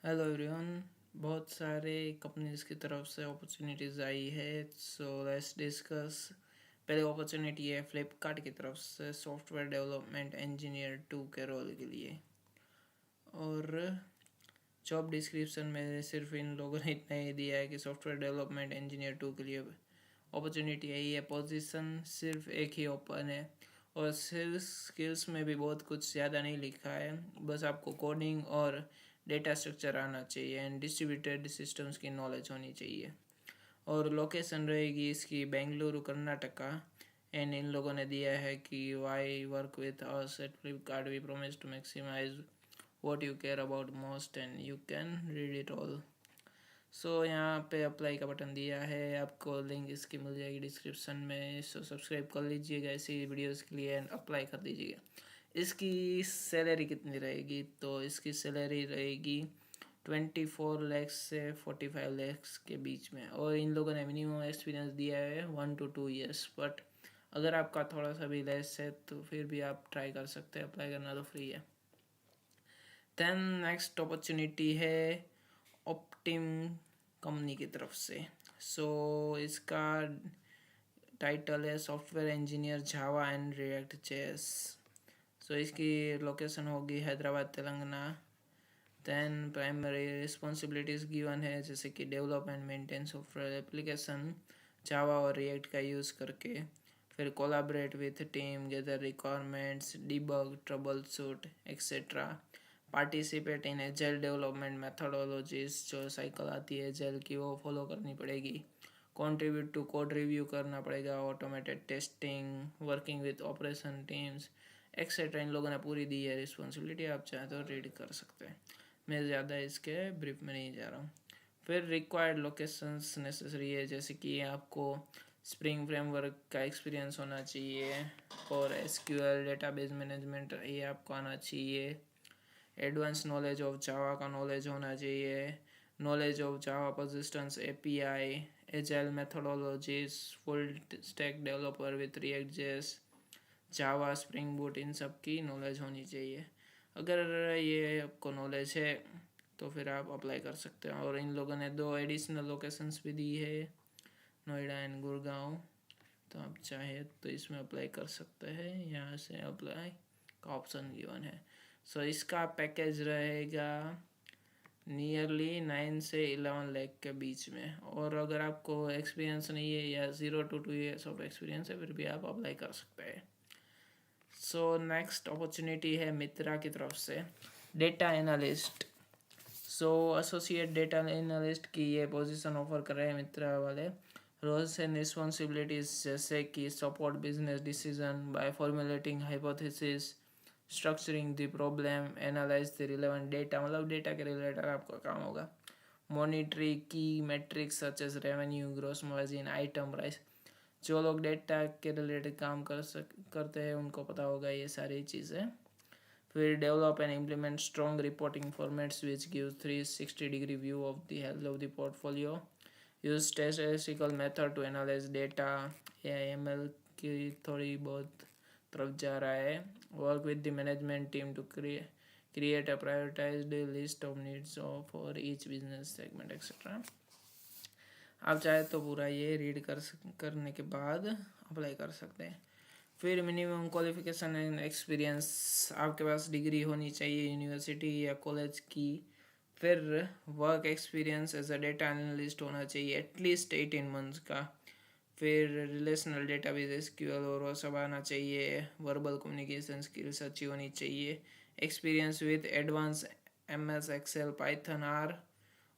Hello everyone. बहुत सारे companies की तरफ से अपॉर्चुनिटीज़ आई है, सो लेट्स डिस्कस। पहले अपॉर्चुनिटी है फ्लिपकार्ट की तरफ से सॉफ्टवेयर डेवलपमेंट इंजीनियर 2 के रोल के लिए। और जॉब डिस्क्रिप्शन में सिर्फ इन लोगों ने इतना ही दिया है कि सॉफ्टवेयर डेवलपमेंट इंजीनियर 2 के लिए अपॉर्चुनिटी है। ये पोजीशन सिर्फ एक ही ओपन है और सिर्फ स्किल्स में भी बहुत कुछ ज़्यादा नहीं लिखा है, बस आपको कोडिंग और डेटा स्ट्रक्चर आना चाहिए एंड डिस्ट्रीब्यूटेड सिस्टम्स की नॉलेज होनी चाहिए। और लोकेशन रहेगी इसकी बेंगलुरु कर्नाटका। एंड इन लोगों ने दिया है कि why work with us at Flipkart we promise to maximise what you care about most and you can read it all. So यहाँ पे अप्लाई का बटन दिया है, आपको लिंक इसकी मिल जाएगी डिस्क्रिप्शन में। सो सब्सक्राइब कर लीजिएगा ऐसी वीडियोस के लिए एंड अप्लाई कर दीजिएगा। इसकी सैलरी कितनी रहेगी? तो इसकी सैलरी रहेगी 24 लाख से 45 लाख के बीच में। और इन लोगों ने मिनिमम एक्सपीरियंस दिया है 1 to 2 ईयर्स, बट अगर आपका थोड़ा सा भी लेस है तो फिर भी आप ट्राई कर सकते हैं, अप्लाई करना तो फ्री है। देन नेक्स्ट अपॉर्चुनिटी है ऑप्टिम कंपनी की तरफ से। सो इसका टाइटल है software engineer Java and React JS. So इसकी लोकेशन होगी Hyderabad Telangana. Then primary responsibilities given है जैसे कि develop and maintain software application Java और रिएक्ट का यूज़ करके, फिर collaborate with team, gather requirements, debug, troubleshoot etcetera, participate in agile development methodologies, जो साइकिल आती है एजाइल की वो फॉलो करनी पड़ेगी, कंट्रीब्यूट टू कोड रिव्यू करना पड़ेगा, automated testing, working with operation teams etcetera. इन लोगों ने पूरी दी है रिस्पॉन्सिबिलिटी, आप चाहें तो रीड कर सकते हैं, मैं ज़्यादा इसके ब्रीफ में नहीं जा रहा हूँ। फिर रिक्वायर्ड लोकेशंस नेसेसरी है जैसे कि आपको स्प्रिंग फ्रेमवर्क का एक्सपीरियंस होना चाहिए और एसक्यूएल डेटाबेस मैनेजमेंट ये आपको आना चाहिए, एडवांस नॉलेज ऑफ जावा का नॉलेज होना चाहिए, knowledge of Java persistence API, agile methodologies, full stack developer with React JS, Java, spring boot, इन सब की नॉलेज होनी चाहिए। अगर ये आपको नॉलेज है तो फिर आप अप्लाई कर सकते हैं। और इन लोगों ने 2 एडिशनल लोकेशंस भी दी है, नोएडा एंड गुड़गांव, तो आप चाहे तो इसमें अप्लाई कर सकते हैं, यहाँ से अप्लाई का ऑप्शन गिवन है। सो इसका पैकेज रहेगा नियरली 9 से 11 लाख के बीच में। और अगर आपको एक्सपीरियंस नहीं है या 0 to 2 ईयर्स ऑफ एक्सपीरियंस है फिर भी आप अप्लाई कर सकते हैं। सो नेक्स्ट अपॉर्चुनिटी है मित्रा की तरफ से डेटा एनालिस्ट। सो एसोसिएट डेटा एनालिस्ट की ये पोजीशन ऑफर कर रहे हैं मित्रा वाले। रोल्स एंड रिस्पॉन्सिबिलिटीज जैसे कि support business decision by formulating hypothesis, structuring the problem, analyse the relevant data, मतलब डेटा के रिलेटेड आपका काम होगा, मॉनिटरिंग की metrics such as revenue, gross margin, item price. जो लोग डेटा के रिलेटेड काम करते हैं उनको पता होगा ये सारी चीज़ें। फिर develop and implement strong reporting formats which give 360 degree view of the health of the portfolio, use statistical method to analyse data, AML की थोड़ी बहुत तरफ जा रहा है, work with the management team to create a prioritized list of needs for each business segment etc. आप चाहे तो पूरा ये रीड करने के बाद अप्लाई कर सकते हैं। फिर मिनिमम क्वालिफिकेशन एंड एक्सपीरियंस, आपके पास डिग्री होनी चाहिए यूनिवर्सिटी या कॉलेज की। फिर work experience as a data analyst होना चाहिए एटलीस्ट 18 मंथ्स का। फिर रिलेशनल डेटाबेस एसक्यूएल और वो सब आना चाहिए, वर्बल कम्युनिकेशन स्किल्स अच्छी होनी चाहिए, experience with advance MS Excel Python R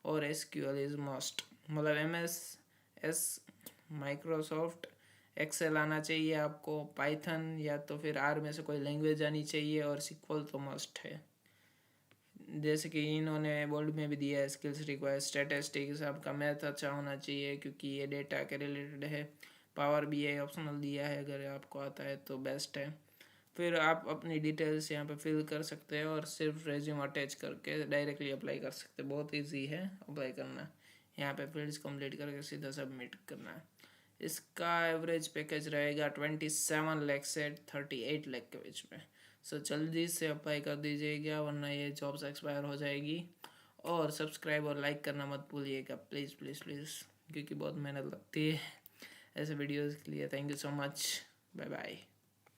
और एसक्यूएल इज मस्ट, मतलब एस माइक्रोसॉफ्ट एक्सेल आना चाहिए आपको, पाइथन या तो फिर आर में से कोई लैंग्वेज आनी चाहिए और सिक्वल तो मस्ट है। जैसे कि इन्होंने बोल्ड में भी दिया है स्किल्स रिक्वायर स्टैटिस्टिक्स, आपका मैथ अच्छा होना चाहिए क्योंकि ये डेटा के रिलेटेड है, पावर बीआई ऑप्शनल दिया है, अगर आपको आता है तो बेस्ट है। फिर आप अपनी डिटेल्स यहाँ पे फिल कर सकते हैं और सिर्फ रेज्यूम अटैच करके डायरेक्टली अप्लाई कर सकते हैं, बहुत इजी है अप्लाई करना। यहाँ पे फील्ड्स कंप्लीट करके सीधा सबमिट करना है। इसका एवरेज पैकेज रहेगा 27 लाख से 38 लाख के बीच में। सो जल्दी से अप्लाई कर दीजिएगा वरना ये जॉब्स एक्सपायर हो जाएगी। और सब्सक्राइब और लाइक करना मत भूलिएगा, प्लीज़ प्लीज़ प्लीज़, क्योंकि बहुत मेहनत लगती है ऐसे वीडियोज़ के लिए। Thank you so much, bye bye.